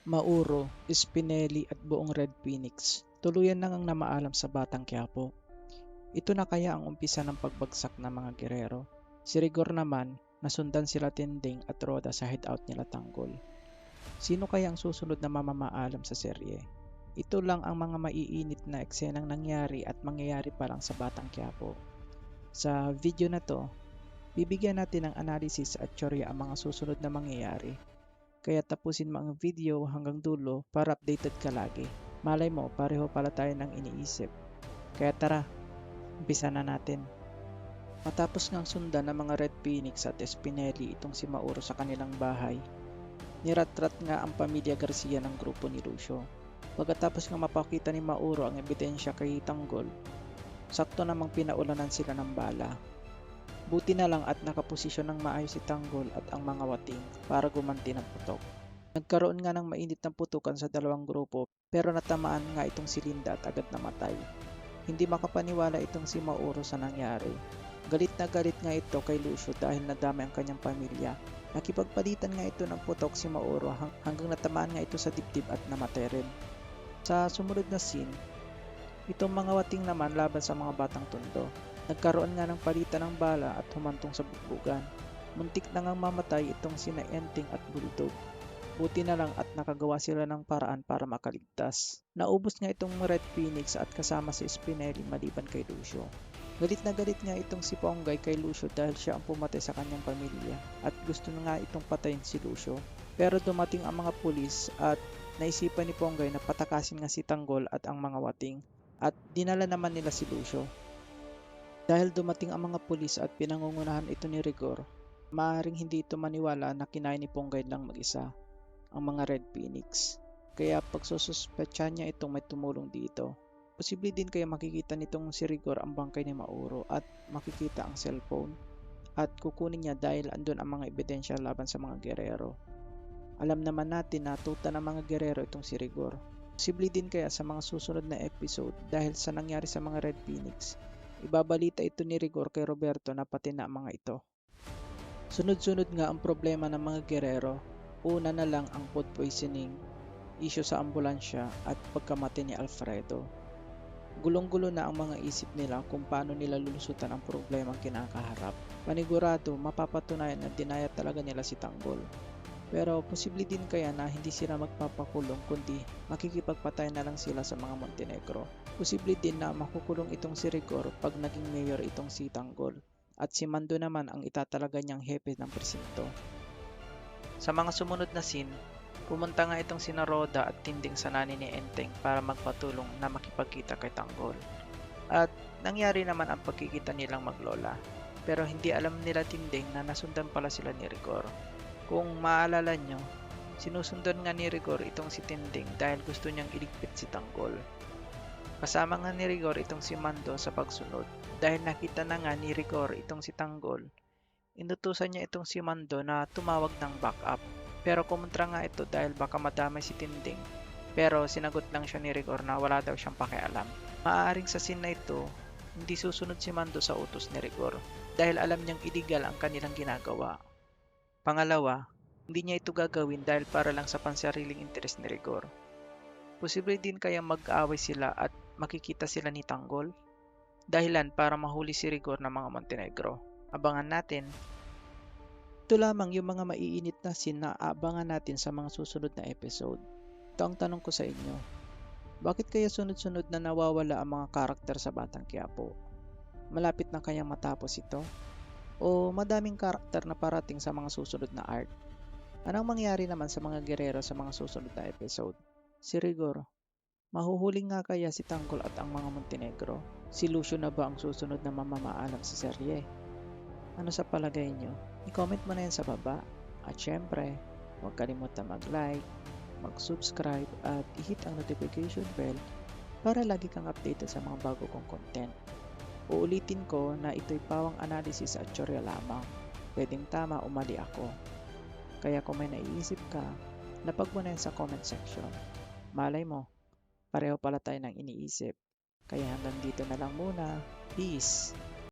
Mauro, Spinelli at buong Red Phoenix tuluyan nang ang namaalam sa Batang Quiapo. Ito na kaya ang umpisa ng pagbagsak ng mga gerero. Si Rigor naman, nasundan sila Tinding at Roda sa hideout nila Tanggol. Sino kaya ang susunod na mamamaalam sa serye? Ito lang ang mga maiinit na eksenang nangyari at mangyayari pa lang sa Batang Quiapo. Sa video na to, bibigyan natin ng analysis at teorya ang mga susunod na mangyayari. Kaya tapusin mo ang video hanggang dulo para updated ka lagi. Malay mo, pareho pala tayo ng iniisip. Kaya tara, umpisa na natin. Matapos ngang sundan ng mga Red Phoenix at Spinelli itong si Mauro sa kanilang bahay, niratrat nga ang pamilya Garcia ng grupo ni Lucio. Pagkatapos nga mapakita ni Mauro ang ebidensya kay Tanggol, sakto namang pinaulanan sila ng bala. Buti na lang at nakaposisyon ng maayos si Tanggol at ang mga wating para gumanti ng putok. Nagkaroon nga ng mainit na putukan sa dalawang grupo pero natamaan nga itong si Linda at agad namatay. Hindi makapaniwala itong si Mauro sa nangyari. Galit na galit nga ito kay Lucio dahil nadamay ang kanyang pamilya. Nakipagpalitan nga ito ng putok si Mauro hanggang natamaan nga ito sa dibdib at namatay rin. Sa sumunod na scene, itong mga wating naman laban sa mga batang tondo. Nagkaroon nga ng palitan ng bala at humantong sa bugbugan. Muntik na ngang mamatay itong sina Enting at Bulldog. Buti na lang at nakagawa sila ng paraan para makaligtas. Naubos nga itong Red Phoenix at kasama si Spinelli maliban kay Lucio. Galit na galit nga itong si Ponggay kay Lucio dahil siya ang pumatay sa kanyang pamilya at gusto na nga itong patayin si Lucio. Pero dumating ang mga pulis at naisipan ni Ponggay na patakasin nga si Tanggol at ang mga wating at dinala naman nila si Lucio. Dahil dumating ang mga pulis at pinangungunahan ito ni Rigor, maaaring hindi ito maniwala na kinain ni Ponggay lang mag-isa ang mga Red Phoenix. Kaya pagsususpetsahan niya itong may tumulong dito. Posible din kaya makikita nitong si Rigor ang bangkay ni Mauro at makikita ang cellphone at kukunin niya dahil andun ang mga ebidensya laban sa mga gerero. Alam naman natin na tuta ng mga gerero itong si Rigor. Posible din kaya sa mga susunod na episode dahil sa nangyari sa mga Red Phoenix, ibabalita ito ni Rigor kay Roberto na pati na ang mga ito. Sunod-sunod nga ang problema ng mga gerero. Una na lang ang food poisoning, issue sa ambulansya at pagkamatay ni Alfredo. Gulong-gulo na ang mga isip nila kung paano nila lulusutan ang problemang kinakaharap. Panigurado, mapapatunayan na dinaya talaga nila si Tanggol. Pero posible din kaya na hindi sila magpapakulong kundi makikipagpatay na lang sila sa mga Montenegro. Posible din na makukulong itong si Rigor pag naging mayor itong si Tanggol at si Mando naman ang itatalaga niyang hepe ng presinto. Sa mga sumunod na scene, pumunta nga itong sina Roda at Tinding sa nani ni Enteng para magpatulong na makipagkita kay Tanggol. At nangyari naman ang pagkikita nilang maglola. Pero hindi alam nila Tinding na nasundan pala sila ni Rigor. Kung maalala nyo, sinusundan nga ni Rigor itong si Tinding dahil gusto niyang iligpit si Tanggol. Kasama nga ni Rigor itong si Mando sa pagsunod dahil nakita na nga ni Rigor itong si Tanggol. Inutusan niya itong si Mando na tumawag ng backup. Pero kumontra nga ito dahil baka madamay si Tinding. Pero sinagot lang siya ni Rigor na wala daw siyang pakialam. Maaaring sa scene na ito, hindi susunod si Mando sa utos ni Rigor dahil alam niyang illegal ang kanilang ginagawa. Pangalawa, hindi niya ito gagawin dahil para lang sa pansariling interes ni Rigor. Posible din kaya mag-aaway sila at makikita sila ni Tanggol? Dahilan para mahuli si Rigor ng mga Montenegro. Abangan natin. Ito lamang yung mga maiinit na scene na aabangan natin sa mga susunod na episode. Ito ang tanong ko sa inyo. Bakit kaya sunod-sunod na nawawala ang mga karakter sa Batang Quiapo? Malapit na kayang matapos ito? O madaming karakter na parating sa mga susunod na arc? Anong mangyari naman sa mga gerero sa mga susunod na episode? Si Rigor, mahuhuling nga kaya si Tanggol at ang mga Montenegro? Si Lucio na ba ang susunod na mamamaalam sa serye? Ano sa palagay nyo? I-comment mo na yan sa baba. At syempre, huwag kalimutan mag-like, mag-subscribe at i-hit ang notification bell para lagi kang updated sa mga bago kong content. Uulitin ko na ito'y pawang analysis at teorya lamang. Pwedeng tama o mali ako. Kaya kung may naiisip ka, lapag mo na yan sa comment section. Malay mo, pareho pala tayo ng iniisip. Kaya hanggang dito na lang muna. Peace!